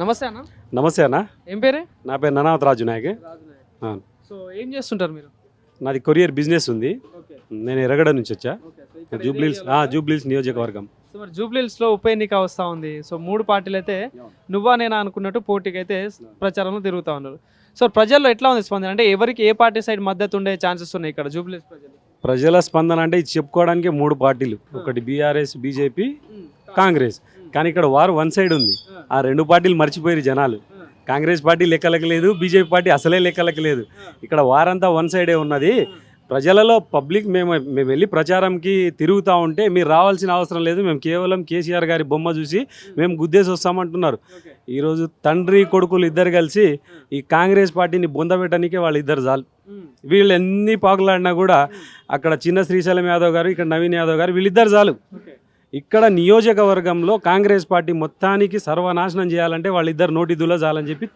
నమస్తే అన్న. నమస్తే అన్న. ఏం పేరు? నా పేరు ననావత్ రాజు నాయక్. అవును. సో ఏం చేస్తుంటారు మీరు? నాది కొరియర్ బిజినెస్ ఉంది. ఓకే. నేను ఎర్రగడ్డ నుంచి వచ్చా. ఓకే. సో ఇక్కడ జూబ్లీహిల్స్ నియోజకవర్గం. సో మరి జూబ్లీహిల్స్లో ఉప ఎన్నిక వస్తూ ఉంది. సో 3 పార్టీలు అయితే నువ్వా నేనా అనుకున్నట్టు పోటీకి అయితే ప్రచారంలో తిరుగుతూ ఉన్నారు. సో ప్రజల్లో ఎట్లా ఉంది స్పందన? అంటే ఎవరికి ఏ పార్టీ సైడ్ మద్దతు ఉండే ఛాన్సెస్ ఉన్నాయి ఇక్కడ జూబ్లీహిల్స్ ప్రజల స్పందన అంటే ఇది చెప్పుకోవడానికి 3 పార్టీలు, ఒకటి బీఆర్ఎస్, బీజేపీ, కాంగ్రెస్. కానీ ఇక్కడ వారు వన్ సైడ్ ఉంది. ఆ 2 పార్టీలు మర్చిపోయారు జనాలు. కాంగ్రెస్ పార్టీ లెక్కలకి లేదు, బీజేపీ పార్టీ అసలే లెక్కలకి లేదు. ఇక్కడ వారంతా వన్ సైడే ఉన్నది. ప్రజలలో పబ్లిక్ మేము వెళ్ళి ప్రచారంకి తిరుగుతూ ఉంటే మీరు రావాల్సిన అవసరం లేదు, మేము కేవలం కేసీఆర్ గారి బొమ్మ చూసి మేము గుద్దేసి వస్తామంటున్నారు. ఈరోజు తండ్రి కొడుకులు ఇద్దరు కలిసి ఈ కాంగ్రెస్ పార్టీని బొందబెట్టడానికే వాళ్ళు ఇద్దరు చాలు. వీళ్ళు ఎన్ని పాకులాడినా కూడా అక్కడ చిన్న శ్రీశైలం యాదవ్ గారు, ఇక్కడ నవీన్ యాదవ్ గారు, వీళ్ళిద్దరు చాలు. ఇక్కడ నియోజకవర్గంలో కాంగ్రెస్ పార్టీ మొత్తానికి సర్వనాశనం చేయాలంటే వాళ్ళిద్దరు నోటి దుల చాలని చెప్పి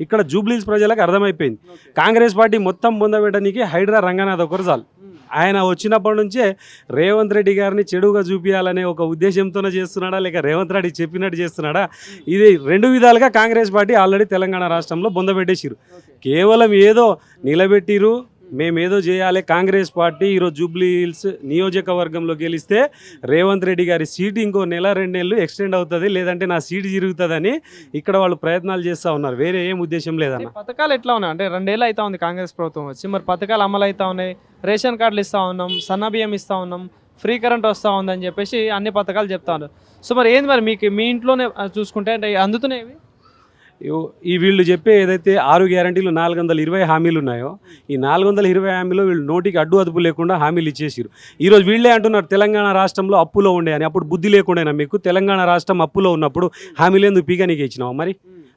ఇక్కడ జూబ్లీహిల్స్ ప్రజలకు అర్థమైపోయింది. కాంగ్రెస్ పార్టీ మొత్తం పొందబెట్టడానికి హైడ్రా రంగనాథ్ ఒకరు చాలు. ఆయన వచ్చినప్పటి నుంచే రేవంత్ రెడ్డి గారిని చెడుగా చూపించాలనే ఒక ఉద్దేశంతోనే చేస్తున్నాడా, లేక రేవంత్ రెడ్డి చెప్పినట్టు చేస్తున్నాడా? ఇది 2 విధాలుగా కాంగ్రెస్ పార్టీ ఆల్రెడీ తెలంగాణ రాష్ట్రంలో బొందబెట్టేసిరు. కేవలం ఏదో నిలబెట్టిరు, మేమేదో చేయాలి. కాంగ్రెస్ పార్టీ ఈరోజు జూబ్లీహిల్స్ నియోజకవర్గంలో గెలిస్తే రేవంత్ రెడ్డి గారి సీటు ఇంకో 1-2 నెలలు ఎక్స్టెండ్ అవుతుంది, లేదంటే నా సీటు జరుగుతుందని ఇక్కడ వాళ్ళు ప్రయత్నాలు చేస్తూ ఉన్నారు. వేరే ఏం ఉద్దేశం లేదన్న. పథకాలు ఎట్లా ఉన్నాయి అంటే 2 ఏళ్ళు అవుతా ఉంది కాంగ్రెస్ ప్రభుత్వం వచ్చి, మరి పథకాలు అమలు అవుతా ఉన్నాయి, రేషన్ కార్డులు ఇస్తూ ఉన్నాం, సన్న బియ్యం ఇస్తూ ఉన్నాం, ఫ్రీ కరెంట్ వస్తూ ఉందని చెప్పేసి అన్ని పథకాలు చెప్తా ఉన్నారు. సో మరి ఏంది మరి మీకు మీ ఇంట్లోనే చూసుకుంటే అంటే అందుతున్నాయి ఈ వీళ్ళు చెప్పే ఏదైతే 6 గ్యారంటీలు 420 హామీలు ఉన్నాయో, ఈ 420 హామీలో వీళ్ళు నోటికి అడ్డు అదుపు లేకుండా హామీలు ఇచ్చేసారు. ఈరోజు వీళ్ళే అంటున్నారు తెలంగాణ రాష్ట్రంలో అప్పులో ఉండే అని. అప్పుడు బుద్ధి లేకుండానా మీకు? తెలంగాణ రాష్ట్రం అప్పులో ఉన్నప్పుడు హామీలు ఎందుకు పీగానికి ఇచ్చినావు? మరి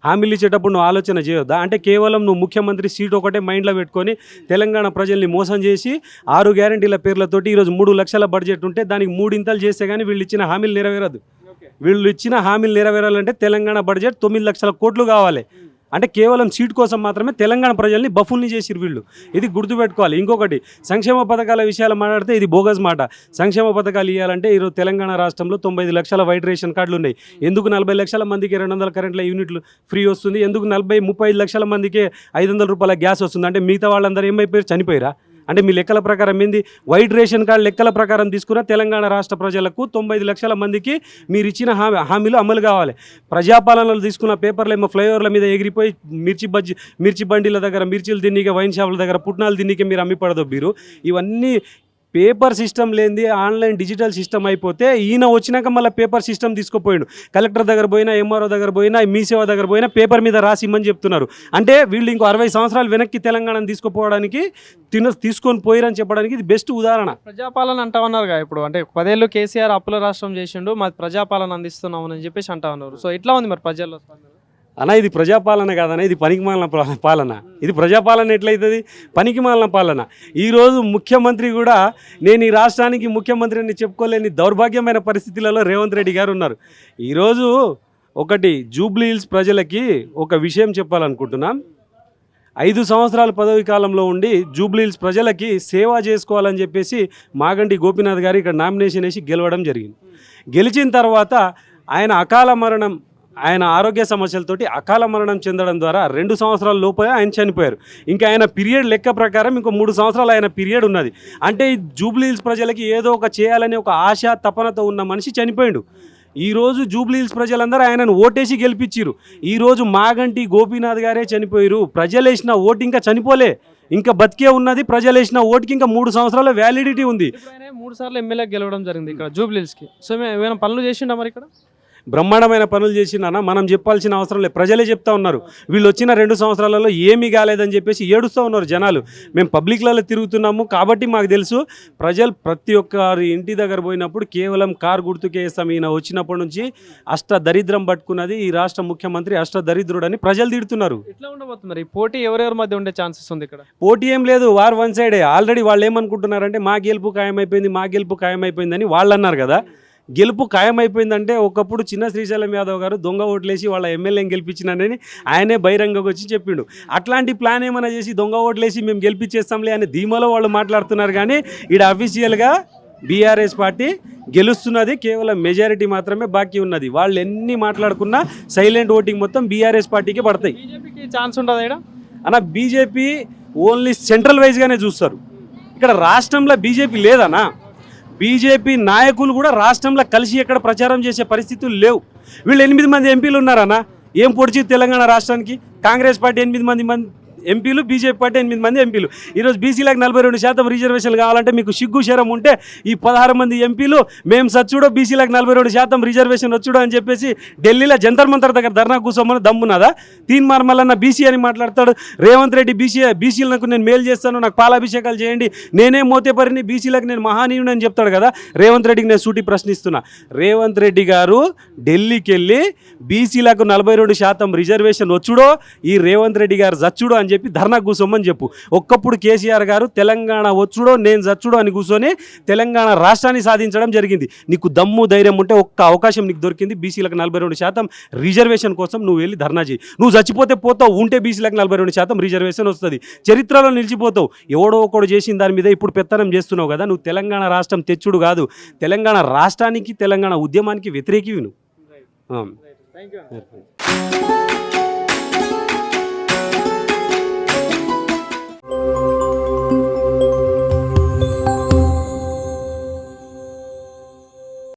హామీలు ఇచ్చేటప్పుడు నువ్వు ఆలోచన చేయొద్దా? అంటే కేవలం నువ్వు ముఖ్యమంత్రి సీట్ ఒకటే మైండ్లో పెట్టుకొని తెలంగాణ ప్రజల్ని మోసం చేసి 6 గ్యారంటీల పేర్లతోటి ఈరోజు 3 లక్షల బడ్జెట్ ఉంటే దానికి 3 ఇంతలు చేస్తే కానీ వీళ్ళు ఇచ్చిన హామీలు నెరవేరదు. వీళ్ళు ఇచ్చిన హామీలు నెరవేరాలంటే తెలంగాణ బడ్జెట్ 9 లక్షల కోట్లు కావాలి. అంటే కేవలం సీట్ కోసం మాత్రమే తెలంగాణ ప్రజల్ని బఫుల్ని చేసిరు వీళ్ళు. ఇది గుర్తుపెట్టుకోవాలి. ఇంకొకటి, సంక్షేమ పథకాల విషయాలు మాట్లాడితే ఇది బోగస్ మాట. సంక్షేమ పథకాలు ఇవ్వాలంటే ఈరోజు తెలంగాణ రాష్ట్రంలో 95 లక్షల వైట్ రేషన్ కార్డులు ఉన్నాయి. ఎందుకు 40 లక్షల మందికి 200 కరెంట్ల యూనిట్లు ఫ్రీ వస్తుంది? ఎందుకు 35 లక్షల మందికి 500 రూపాయల గ్యాస్ వస్తుంది? అంటే మిగతా వాళ్ళందరూ ఏమైపోయారు? చనిపోయారా? అంటే మీ లెక్కల ప్రకారం ఏంది? వైట్ రేషన్ కార్డు లెక్కల ప్రకారం తీసుకున్న తెలంగాణ రాష్ట్ర ప్రజలకు 95 లక్షల మందికి మీరు ఇచ్చిన హామీలు అమలు కావాలి. ప్రజాపాలనలు తీసుకున్న పేపర్లు ఏమో ఫ్లైఓవర్ల మీద ఎగిరిపోయి మిర్చి బండిల దగ్గర మిర్చిలు తిన్నీకే, వైన్ షాపుల దగ్గర పుట్నాలు తిన్నీకే మీరు అమ్మిపడదొబ్బీరు. ఇవన్నీ పేపర్ సిస్టమ్ లేనిది ఆన్లైన్ డిజిటల్ సిస్టమ్ అయిపోతే ఈయన వచ్చినాక మళ్ళీ పేపర్ సిస్టమ్ తీసుకుపోయాడు. కలెక్టర్ దగ్గర పోయినా, ఎంఆర్ఓ దగ్గర పోయినా, మీ సేవ దగ్గర పోయినా పేపర్ మీద రాసి ఇమ్మని చెప్తున్నారు. అంటే వీళ్ళు ఇంకో 60 సంవత్సరాలు వెనక్కి తెలంగాణను తీసుకుపోవడానికి తీసుకొని పోయిరని చెప్పడానికి ఇది బెస్ట్ ఉదాహరణ. ప్రజాపాలన అంటా ఉన్నారుగా ఇప్పుడు. అంటే 10 ఏళ్ళు కేసీఆర్ అప్పుల రాష్ట్రం చేసిండు, మాది ప్రజాపాలన అందిస్తున్నామని చెప్పేసి అంటా ఉన్నారు. సో ఎట్లా ఉంది మరి ప్రజల్లో? అన్న, ఇది ప్రజాపాలన కాదన్న, ఇది పనికిమాలిన పాలన. ఇది ప్రజాపాలన ఎట్లయితుంది? పనికిమాలిన పాలన. ఈరోజు ముఖ్యమంత్రి కూడా నేను ఈ రాష్ట్రానికి ముఖ్యమంత్రి అని చెప్పుకోలేని దౌర్భాగ్యమైన పరిస్థితులలో రేవంత్ రెడ్డి గారు ఉన్నారు. ఈరోజు ఒకటి జూబ్లీహిల్స్ ప్రజలకి ఒక విషయం చెప్పాలనుకుంటున్నాం. 5 సంవత్సరాల పదవి కాలంలో ఉండి జూబ్లీహిల్స్ ప్రజలకి సేవ చేసుకోవాలని చెప్పేసి మాగంటి గోపీనాథ్ గారు ఇక్కడ నామినేషన్ వేసి గెలవడం జరిగింది. గెలిచిన తర్వాత ఆయన ఆరోగ్య సమస్యలతోటి అకాల మరణం చెందడం ద్వారా 2 సంవత్సరాల లోపే ఆయన చనిపోయారు. ఇంకా ఆయన పీరియడ్ లెక్క ప్రకారం ఇంకో 3 సంవత్సరాలు ఆయన పీరియడ్ ఉన్నది. అంటే జూబ్లీహిల్స్ ప్రజలకి ఏదో ఒక చేయాలని ఒక ఆశ తపనతో ఉన్న మనిషి చనిపోయాడు. ఈరోజు జూబ్లీహిల్స్ ప్రజలందరూ ఆయనను ఓటేసి గెలిపించారు. ఈరోజు మాగంటి గోపీనాథ్ గారే చనిపోయారు. ప్రజలు వేసిన ఓటు ఇంకా చనిపోలే, ఇంకా బతికే ఉన్నది. ప్రజలు వేసిన ఓటుకి ఇంకా 3 సంవత్సరాల వ్యాలిడిటీ ఉంది. 3 సార్లు ఎమ్మెల్యే గెలవడం జరిగింది ఇక్కడ జూబ్లీహిల్స్కి. సో ఏమైనా పనులు చేసిండా మరి ఇక్కడ? బ్రహ్మాండమైన పనులు చేసినా మనం చెప్పాల్సిన అవసరం లేదు. ప్రజలే చెప్తా ఉన్నారు. వీళ్ళు వచ్చిన 2 సంవత్సరాలలో ఏమీ కాలేదని చెప్పేసి ఏడుస్తూ ఉన్నారు జనాలు. మేము పబ్లిక్లలో తిరుగుతున్నాము కాబట్టి మాకు తెలుసు. ప్రజలు ప్రతి ఒక్కరి ఇంటి దగ్గర పోయినప్పుడు కేవలం కారు గుర్తుకే వేస్తాం. ఈయన వచ్చినప్పటి నుంచి దరిద్రం పట్టుకున్నది ఈ రాష్ట్ర ముఖ్యమంత్రి, దరిద్రుడని ప్రజలు తిడుతున్నారు. ఎట్లా ఉండబోతుంది మరి పోటీ? ఎవరెవరి మధ్య ఉండే ఛాన్సెస్ ఉంది ఇక్కడ? పోటీ ఏం లేదు, వార్ వన్ సైడే. ఆల్రెడీ వాళ్ళు ఏమనుకుంటున్నారంటే మా గెలుపు ఖాయమైపోయిందని వాళ్ళు అన్నారు కదా. గెలుపు ఖాయమైపోయిందంటే ఒకప్పుడు చిన్న శ్రీశైలం యాదవ్ గారు దొంగ ఓట్లేసి వాళ్ళ ఎమ్మెల్యేని గెలిపించినానని ఆయనే బహిరంగంగా వచ్చి చెప్పిండు. అట్లాంటి ప్లాన్ ఏమైనా చేసి దొంగ ఓట్లేసి మేము గెలిపించేస్తాంలే అనే ధీమాలో వాళ్ళు మాట్లాడుతున్నారు. కానీ ఈడ అఫీషియల్గా బీఆర్ఎస్ పార్టీ గెలుస్తున్నది, కేవలం మెజారిటీ మాత్రమే బాకీ ఉన్నది. వాళ్ళు ఎన్ని మాట్లాడుకున్నా సైలెంట్ ఓటింగ్ మొత్తం బీఆర్ఎస్ పార్టీకి పడతాయి. బీజేపీకి ఛాన్స్ ఉంటుంది ఇక్కడ అన్న బీజేపీ ఓన్లీ సెంట్రల్ వైజ్గానే చూస్తారు. ఇక్కడ రాష్ట్రంలో బీజేపీ లేదన్నా. బీజేపీ నాయకులు కూడా రాష్ట్రంలో కలిసి ఎక్కడ ప్రచారం చేసే పరిస్థితులు లేవు. వీళ్ళు 8 మంది ఎంపీలు ఉన్నారన్న. ఏం పొడిచి తెలంగాణ రాష్ట్రానికి? కాంగ్రెస్ పార్టీ 8 మంది ఎంపీలు, బీజేపీ పార్టీ 8 మంది ఎంపీలు. ఈరోజు బీసీలకు 42% రిజర్వేషన్లు కావాలంటే మీకు సిగ్గు శరం ఉంటే ఈ 16 మంది ఎంపీలు మేము సచ్చుడో బీసీలకు 42% రిజర్వేషన్ వచ్చుడో అని చెప్పేసి ఢిల్లీలో జంతర్ మంతర్ దగ్గర ధర్నా కూర్చోమని దమ్మున్నదా? తీన్మార్ మల్లన్న బీసీ అని మాట్లాడతాడు. రేవంత్ రెడ్డి బీసీలకు నేను మేలు చేస్తాను, నాకు పాలాభిషేకాలు చేయండి, నేనే మోతేపరిని, బీసీలకు నేను మహానీయుని అని చెప్తాడు కదా. రేవంత్ రెడ్డికి నేను సూటి ప్రశ్నిస్తున్నా. రేవంత్ రెడ్డి గారు ఢిల్లీకి వెళ్ళి బీసీలకు 42% రిజర్వేషన్ వచ్చుడో ఈ రేవంత్ రెడ్డి గారు జచ్చుడో అని చెప్పి ధర్నా కూర్చోమని చెప్పు. ఒక్కప్పుడు కేసీఆర్ గారు తెలంగాణ వచ్చుడో నేను జచ్చుడో అని కూర్చొని తెలంగాణ రాష్ట్రాన్ని సాధించడం జరిగింది. నీకు దమ్ము ధైర్యం ఉంటే ఒక్క అవకాశం నీకు దొరికింది. బీసీలకు 42% రిజర్వేషన్ కోసం నువ్వు వెళ్ళి ధర్నా చేయి. నువ్వు చచ్చిపోతే పోతావు, ఉంటే బీసీలకు 42% రిజర్వేషన్ వస్తుంది, చరిత్రలో నిలిచిపోతావు. ఎవడో ఒకడు చేసిన దాని మీద ఇప్పుడు పెత్తనం చేస్తున్నావు కదా. నువ్వు తెలంగాణ రాష్ట్రం తెచ్చుడు కాదు, తెలంగాణ రాష్ట్రానికి తెలంగాణ ఉద్యమానికి వ్యతిరేకివి నువ్వు. Thank you.